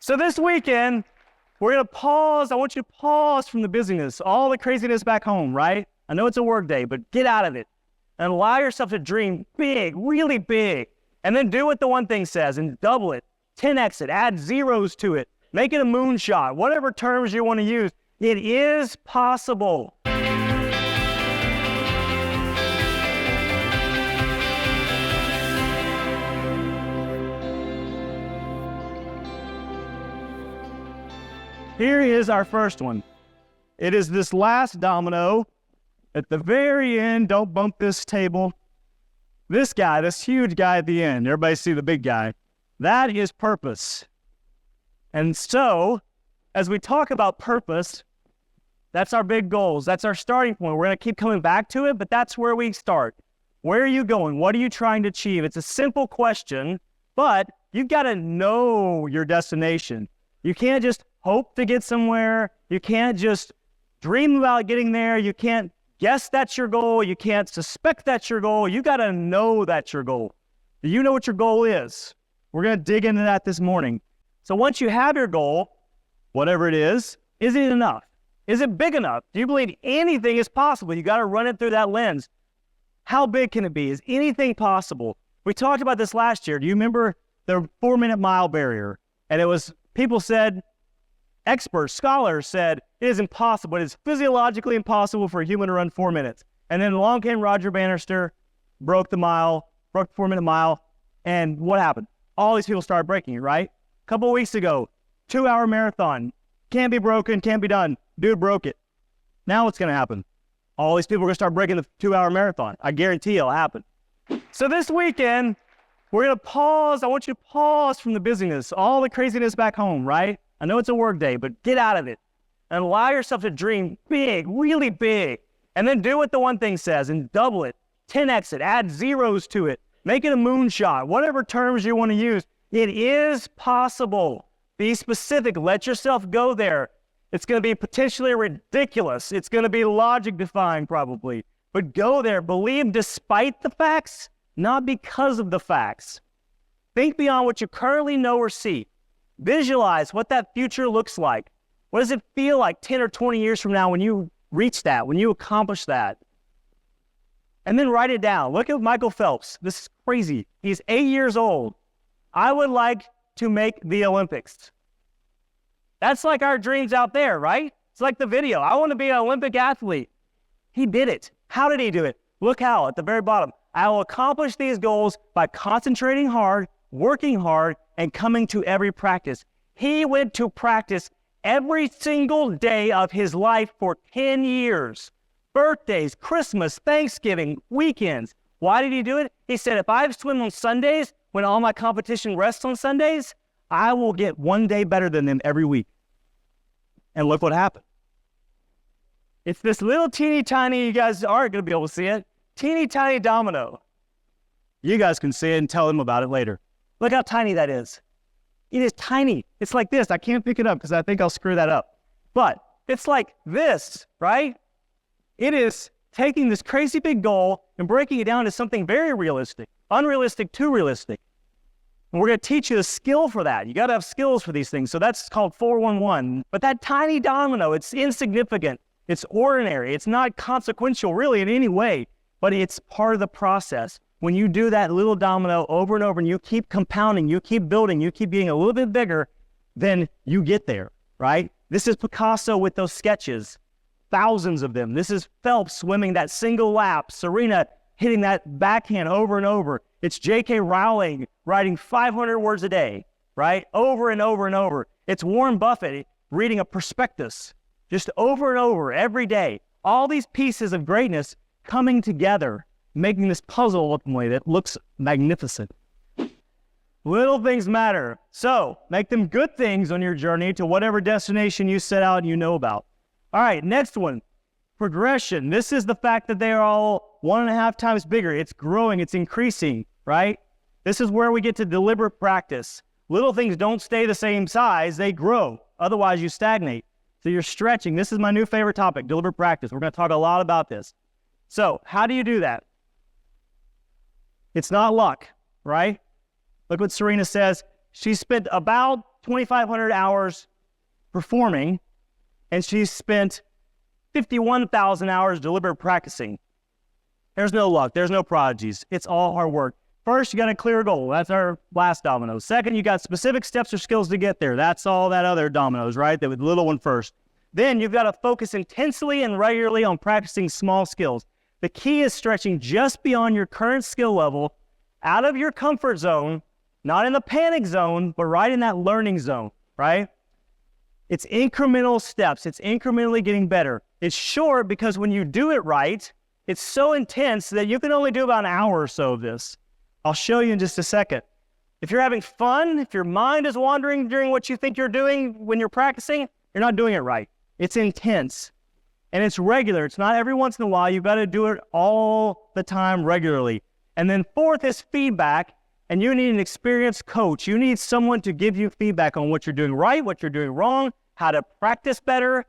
So this weekend, we're going to pause. I want you to pause from the busyness, all the craziness back home, right? I know it's a work day, but get out of it and allow yourself to dream big, really big, and then do what the one thing says and double it, 10x it, add zeros to it, make it a moonshot, whatever terms you want to use. It is possible. Here is our first one. It is this last domino at the very end. Don't bump this table. This guy, this huge guy at the end. Everybody see the big guy. That is purpose. And so, as we talk about purpose, that's our big goals. That's our starting point. We're going to keep coming back to it, but that's where we start. Where are you going? What are you trying to achieve? It's a simple question, but you've got to know your destination. You can't just hope to get somewhere. You can't just dream about getting there. You can't guess that's your goal. You can't suspect that's your goal. You got to know that's your goal. Do you know what your goal is? We're going to dig into that this morning. So once you have your goal, whatever it is it enough? Is it big enough? Do you believe anything is possible? You got to run it through that lens. How big can it be? Is anything possible? We talked about this last year. Do you remember the 4-minute mile barrier? And it was, people said, experts, scholars said, it is impossible. It is physiologically impossible for a human to run 4 minutes. And then along came Roger Bannister, broke the 4-minute mile. And what happened? All these people started breaking it, right? A couple of weeks ago, 2-hour marathon. Can't be broken, can't be done. Dude broke it. Now what's going to happen? All these people are going to start breaking the 2-hour marathon. I guarantee it'll happen. So this weekend, we're going to pause. I want you to pause from the busyness, all the craziness back home, right? I know it's a work day, but get out of it and allow yourself to dream big, really big, and then do what the one thing says and double it, 10x it, add zeros to it, make it a moonshot, whatever terms you want to use. It is possible. Be specific. Let yourself go there. It's going to be potentially ridiculous. It's going to be logic defying probably, but go there. Believe despite the facts, not because of the facts. Think beyond what you currently know or see. Visualize what that future looks like. What does it feel like 10 or 20 years from now when you reach that, when you accomplish that? And then write it down. Look at Michael Phelps. This is crazy. He's 8 years old. I would like to make the Olympics. That's like our dreams out there, right? It's like the video. I want to be an Olympic athlete. He did it. How did he do it? Look how, at the very bottom. I will accomplish these goals by concentrating hard, working hard, and coming to every practice. He went to practice every single day of his life for 10 years. Birthdays, Christmas, Thanksgiving, weekends. Why did he do it? He said, if I swim on Sundays, when all my competition rests on Sundays, I will get one day better than them every week. And look what happened. It's this little teeny tiny, you guys aren't going to be able to see it, teeny tiny domino. You guys can see it and tell them about it later. Look how tiny that is. It is tiny. It's like this. I can't pick it up because I think I'll screw that up. But it's like this, right? It is taking this crazy big goal and breaking it down to something very realistic, unrealistic to realistic. And we're going to teach you the skill for that. You got to have skills for these things. So that's called 411. But that tiny domino, it's insignificant. It's ordinary. It's not consequential really in any way, but it's part of the process. When you do that little domino over and over and you keep compounding, you keep building, you keep getting a little bit bigger, then you get there, right? This is Picasso with those sketches, thousands of them. This is Phelps swimming that single lap, Serena hitting that backhand over and over. It's J.K. Rowling writing 500 words a day, right? Over and over and over. It's Warren Buffett reading a prospectus just over and over every day. All these pieces of greatness coming together, making this puzzle ultimately that looks magnificent. Little things matter. So make them good things on your journey to whatever destination you set out and you know about. All right, next one, progression. This is the fact that they are all 1.5 times bigger. It's growing, it's increasing, right? This is where we get to deliberate practice. Little things don't stay the same size, they grow. Otherwise you stagnate. So you're stretching. This is my new favorite topic, deliberate practice. We're going to talk a lot about this. So how do you do that? It's not luck, right? Look what Serena says. She spent about 2,500 hours performing, and she's spent 51,000 hours deliberate practicing. There's no luck. There's no prodigies. It's all hard work. First, you got a clear goal. That's our last domino. Second, you got specific steps or skills to get there. That's all that other dominoes, right? The little one first. Then you've got to focus intensely and regularly on practicing small skills. The key is stretching just beyond your current skill level, out of your comfort zone, not in the panic zone, but right in that learning zone, right? It's incremental steps. It's incrementally getting better. It's short because when you do it right, it's so intense that you can only do about an hour or so of this. I'll show you in just a second. If you're having fun, if your mind is wandering during what you think you're doing when you're practicing, you're not doing it right. It's intense and it's regular. It's not every once in a while. You've got to do it all the time regularly. And then fourth is feedback, and you need an experienced coach. You need someone to give you feedback on what you're doing right, what you're doing wrong, how to practice better,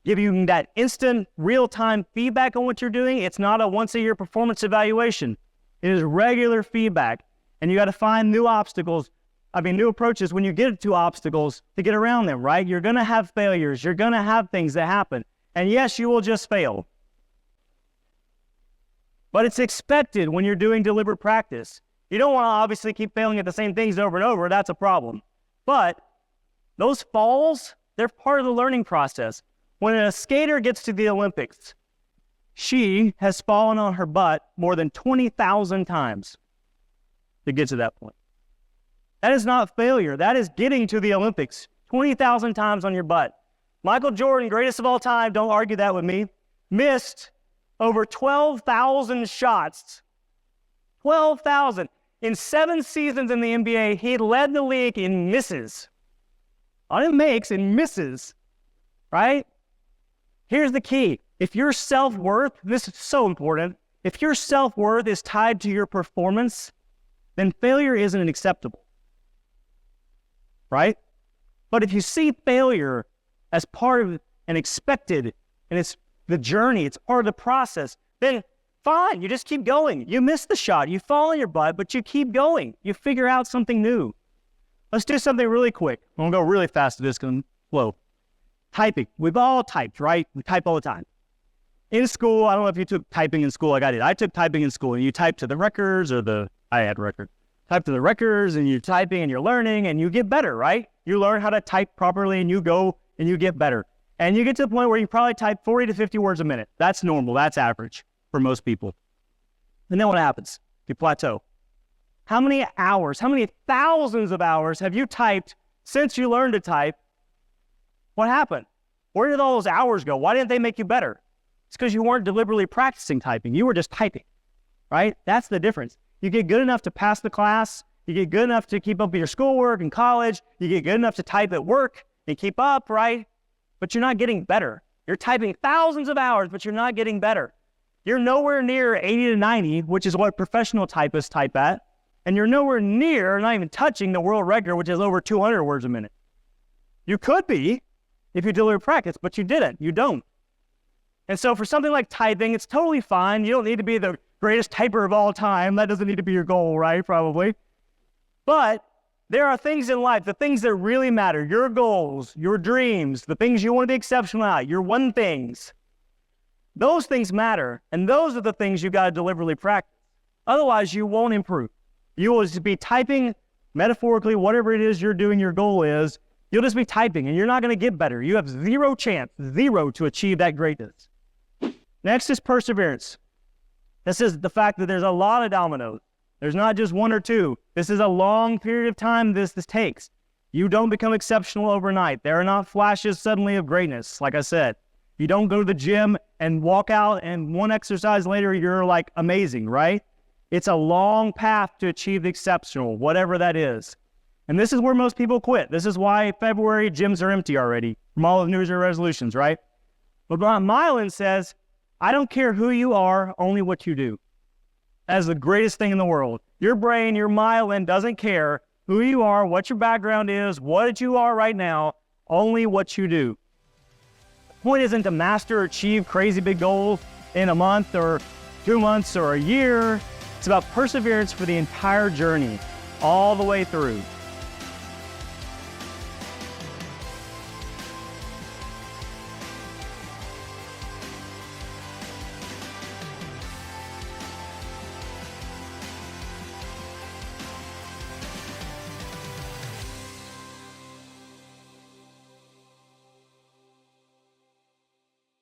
give you that instant real-time feedback on what you're doing. It's not a once-a-year performance evaluation. It is regular feedback, and you got to find new approaches when you get to obstacles to get around them, right? You're going to have failures. You're going to have things that happen. And yes, you will just fail. But it's expected when you're doing deliberate practice. You don't want to obviously keep failing at the same things over and over. That's a problem. But those falls, they're part of the learning process. When a skater gets to the Olympics, she has fallen on her butt more than 20,000 times to get to that point. That is not failure. That is getting to the Olympics 20,000 times on your butt. Michael Jordan, greatest of all time, don't argue that with me, missed over 12,000 shots. 12,000. In 7 seasons in the NBA, he led the league in misses. Not in makes, in misses, right? Here's the key. If your self-worth, this is so important, if your self-worth is tied to your performance, then failure isn't acceptable, right? But if you see failure as part of an expected, and it's the journey, it's part of the process, then fine, you just keep going. You miss the shot, you fall on your butt, but you keep going. You figure out something new. Let's do something really quick. I'm gonna go really fast to this, because slow. Typing. We've all typed, right? We type all the time. In school, I don't know if you took typing in school like I did. I took typing in school, and you type to the records I had record. Type to the records, and you're typing, and you're learning, and you get better, right? You learn how to type properly, and you go, and you get better. And you get to the point where you probably type 40 to 50 words a minute. That's normal. That's average for most people. And then what happens? You plateau. How many hours, how many thousands of hours have you typed since you learned to type? What happened? Where did all those hours go? Why didn't they make you better? It's because you weren't deliberately practicing typing. You were just typing, right? That's the difference. You get good enough to pass the class. You get good enough to keep up with your schoolwork in college. You get good enough to type at work and keep up, right? But you're not getting better. You're typing thousands of hours, but you're not getting better. You're nowhere near 80 to 90, which is what professional typists type at. And you're nowhere near, not even touching the world record, which is over 200 words a minute. You could be if you deliver practice, but you didn't. You don't. And so for something like typing, it's totally fine. You don't need to be the greatest typer of all time. That doesn't need to be your goal, right? Probably. But there are things in life, the things that really matter, your goals, your dreams, the things you want to be exceptional at, your one things. Those things matter, and those are the things you got to deliberately practice. Otherwise, you won't improve. You will just be typing, metaphorically, whatever it is you're doing, your goal is, you'll just be typing, and you're not going to get better. You have zero chance, zero, to achieve that greatness. Next is perseverance. This is the fact that there's a lot of dominoes. There's not just one or two. This is a long period of time this takes. You don't become exceptional overnight. There are not flashes suddenly of greatness, like I said. You don't go to the gym and walk out and one exercise later you're like amazing, right? It's a long path to achieve the exceptional, whatever that is. And this is where most people quit. This is why February gyms are empty already from all of New Year's resolutions, right? But Mylan says, I don't care who you are, only what you do. That is the greatest thing in the world. Your brain, your myelin doesn't care who you are, what your background is, what you are right now, only what you do. The point isn't to master or achieve crazy big goals in a month or 2 months or a year. It's about perseverance for the entire journey, all the way through.